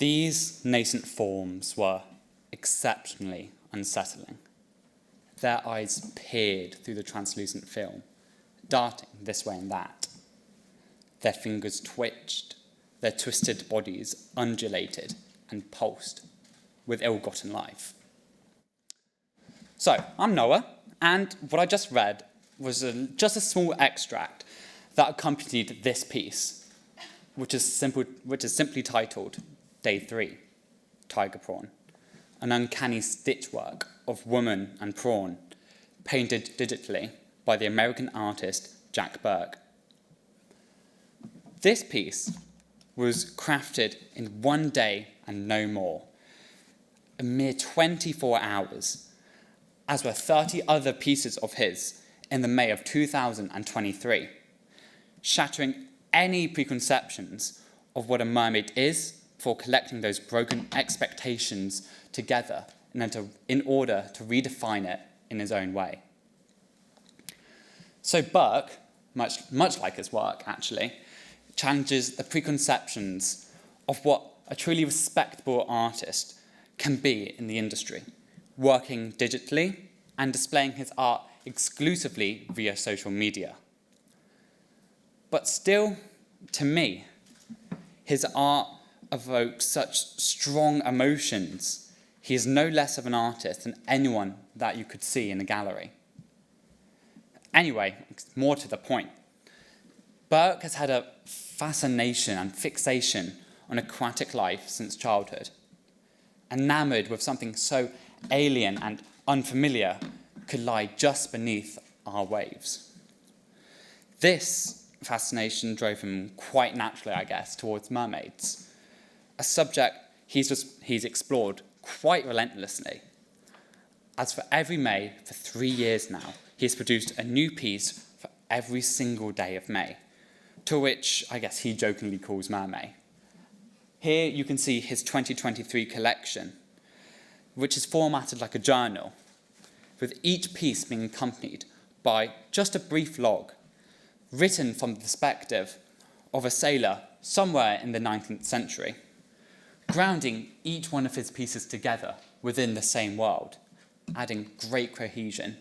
These nascent forms were exceptionally unsettling. Their eyes peered through the translucent film, darting this way and that. Their fingers twitched, their twisted bodies undulated and pulsed with ill-gotten life. So, I'm Noah, and what I just read was just a small extract that accompanied this piece, which is simply titled Day 3, Tiger Prawn, an uncanny stitchwork of woman and prawn, painted digitally by the American artist Jack Burke. This piece was crafted in one day and no more, a mere 24 hours, as were 30 other pieces of his in the May of 2023, shattering any preconceptions of what a mermaid is for collecting those broken expectations together in order to redefine it in his own way. So Burke, much like his work actually, challenges the preconceptions of what a truly respectable artist can be in the industry, working digitally and displaying his art exclusively via social media. But still, to me, his art evokes such strong emotions. He is no less of an artist than anyone that you could see in a gallery. Anyway, more to the point, Burke has had a fascination and fixation on aquatic life since childhood. Enamored with something so alien and unfamiliar could lie just beneath our waves. This fascination drove him quite naturally, I guess, towards mermaids, a subject he's explored quite relentlessly. As for every May, for 3 years now, he has produced a new piece for every single day of May, to which I guess he jokingly calls Mermay. Here you can see his 2023 collection, which is formatted like a journal, with each piece being accompanied by just a brief log, written from the perspective of a sailor somewhere in the 19th century, grounding each one of his pieces together within the same world, adding great cohesion.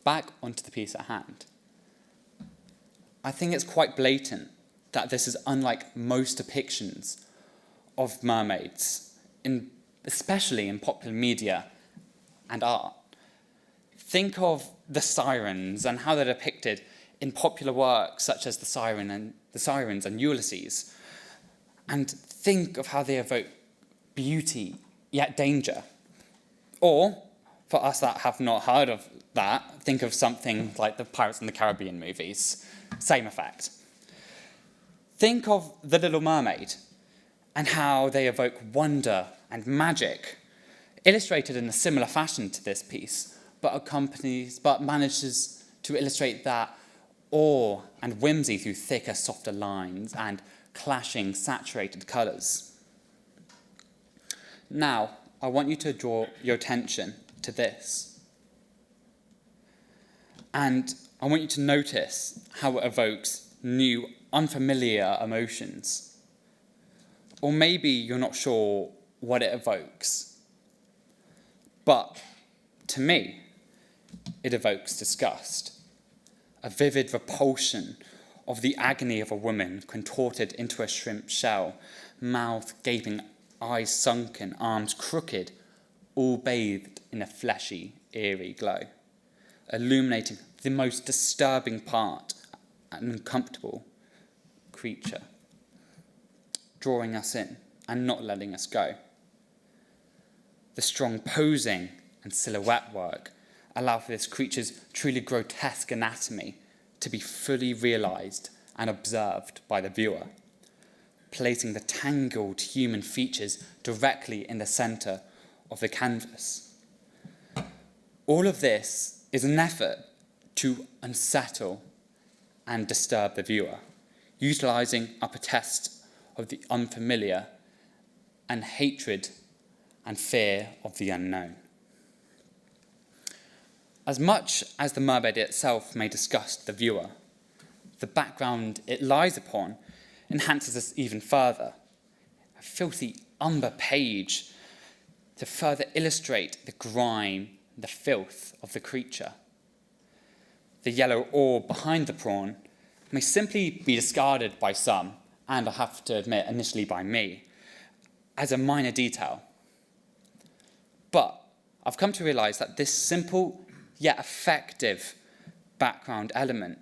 Back onto the piece at hand. I think it's quite blatant that this is unlike most depictions of mermaids, especially in popular media and art. Think of the sirens and how they're depicted in popular works such as the Sirens and Ulysses, and think of how they evoke beauty yet danger. Or, for us that have not heard of that, think of something like the Pirates in the Caribbean movies. Same effect. Think of The Little Mermaid and how they evoke wonder and magic, illustrated in a similar fashion to this piece, but manages to illustrate that awe and whimsy through thicker, softer lines and clashing, saturated colours. Now, I want you to draw your attention to this. And I want you to notice how it evokes new, unfamiliar emotions. Or maybe you're not sure what it evokes. But to me, it evokes disgust, a vivid repulsion of the agony of a woman contorted into a shrimp shell, mouth gaping, eyes sunken, arms crooked, all bathed in a fleshy, eerie glow, illuminating the most disturbing part, an uncomfortable creature, drawing us in and not letting us go. The strong posing and silhouette work allow for this creature's truly grotesque anatomy to be fully realised and observed by the viewer, placing the tangled human features directly in the centre of the canvas. All of this is an effort to unsettle and disturb the viewer, utilising up a test of the unfamiliar and hatred and fear of the unknown. As much as the mermaid itself may disgust the viewer, the background it lies upon enhances this even further. A filthy umber page to further illustrate the grime, the filth of the creature. The yellow orb behind the prawn may simply be discarded by some, and I have to admit, initially by me, as a minor detail. But I've come to realise that this simple yet effective background element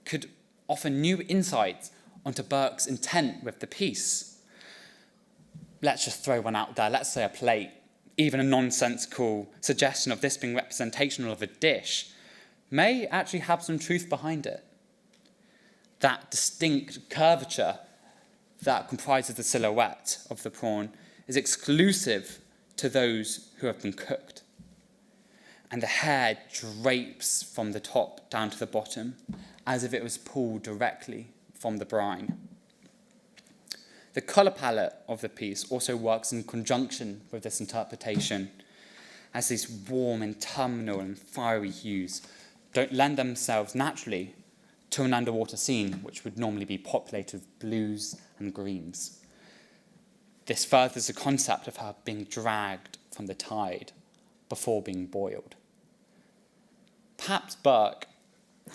could offer new insights onto Burke's intent with the piece. Let's just throw one out there. Let's say a plate. Even a nonsensical suggestion of this being representational of a dish may actually have some truth behind it. That distinct curvature that comprises the silhouette of the prawn is exclusive to those who have been cooked. And the hair drapes from the top down to the bottom, as if it was pulled directly from the brine. The colour palette of the piece also works in conjunction with this interpretation, as these warm, autumnal and fiery hues don't lend themselves naturally to an underwater scene which would normally be populated with blues and greens. This furthers the concept of her being dragged from the tide before being boiled. Perhaps Burke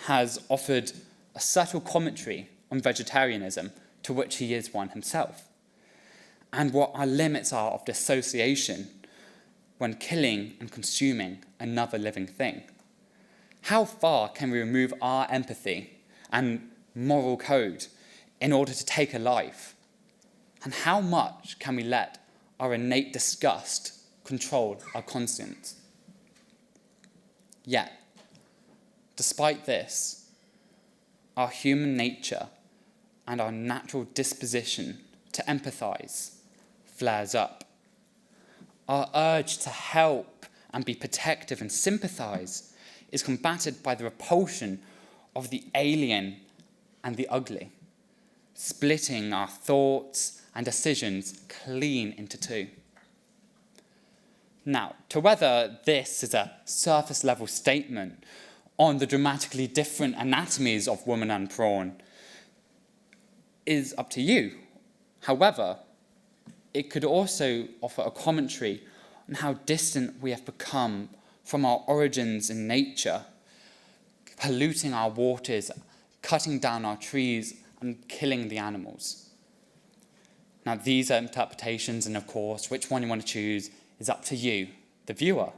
has offered a subtle commentary on vegetarianism, to which he is one himself, and what our limits are of dissociation when killing and consuming another living thing. How far can we remove our empathy and moral code in order to take a life? And how much can we let our innate disgust control our conscience? Yet, despite this, our human nature and our natural disposition to empathize flares up. Our urge to help and be protective and sympathize is combated by the repulsion of the alien and the ugly, splitting our thoughts and decisions clean into two. Now, to whether this is a surface-level statement on the dramatically different anatomies of woman and prawn is up to you. However, it could also offer a commentary on how distant we have become from our origins in nature, polluting our waters, cutting down our trees, and killing the animals. Now, these are interpretations, and of course, which one you want to choose is up to you, the viewer.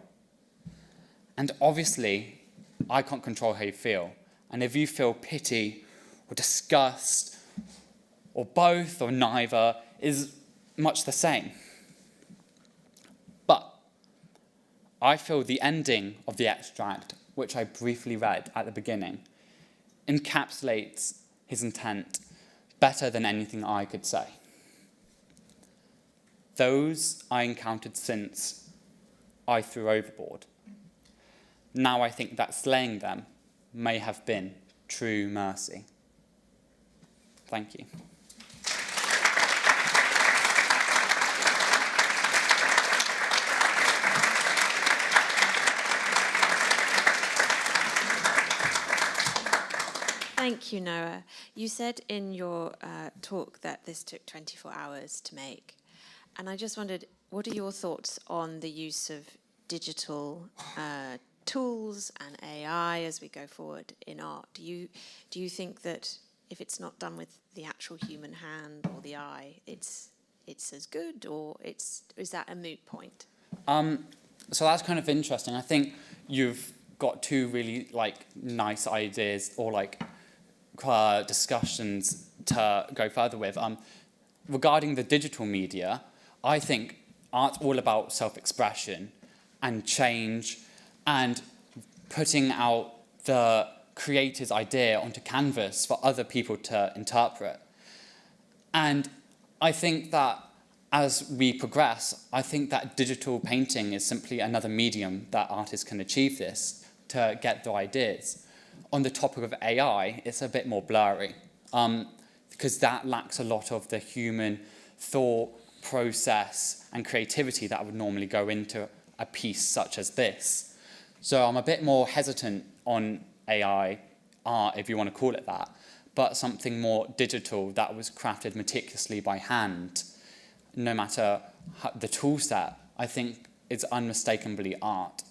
And obviously, I can't control how you feel. And if you feel pity or disgust, or both, or neither, is much the same. But I feel the ending of the extract, which I briefly read at the beginning, encapsulates his intent better than anything I could say. Those I encountered since I threw overboard. Now I think that slaying them may have been true mercy. Thank you. Thank you, Noah. You said in your talk that this took 24 hours to make. And I just wondered, what are your thoughts on the use of digital tools and AI as we go forward in art? Do you think that if it's not done with the actual human hand or the eye, it's as good, or is that a moot point? So that's kind of interesting. I think you've got two really nice ideas or discussions to go further with. Regarding the digital media, I think art's all about self-expression and change and putting out the creator's idea onto canvas for other people to interpret. And I think that as we progress, I think that digital painting is simply another medium that artists can achieve this to get their ideas. On the topic of AI, it's a bit more blurry because that lacks a lot of the human thought, process, and creativity that would normally go into a piece such as this. So I'm a bit more hesitant on AI art, if you want to call it that. but something more digital that was crafted meticulously by hand, no matter the tool set, I think it's unmistakably art.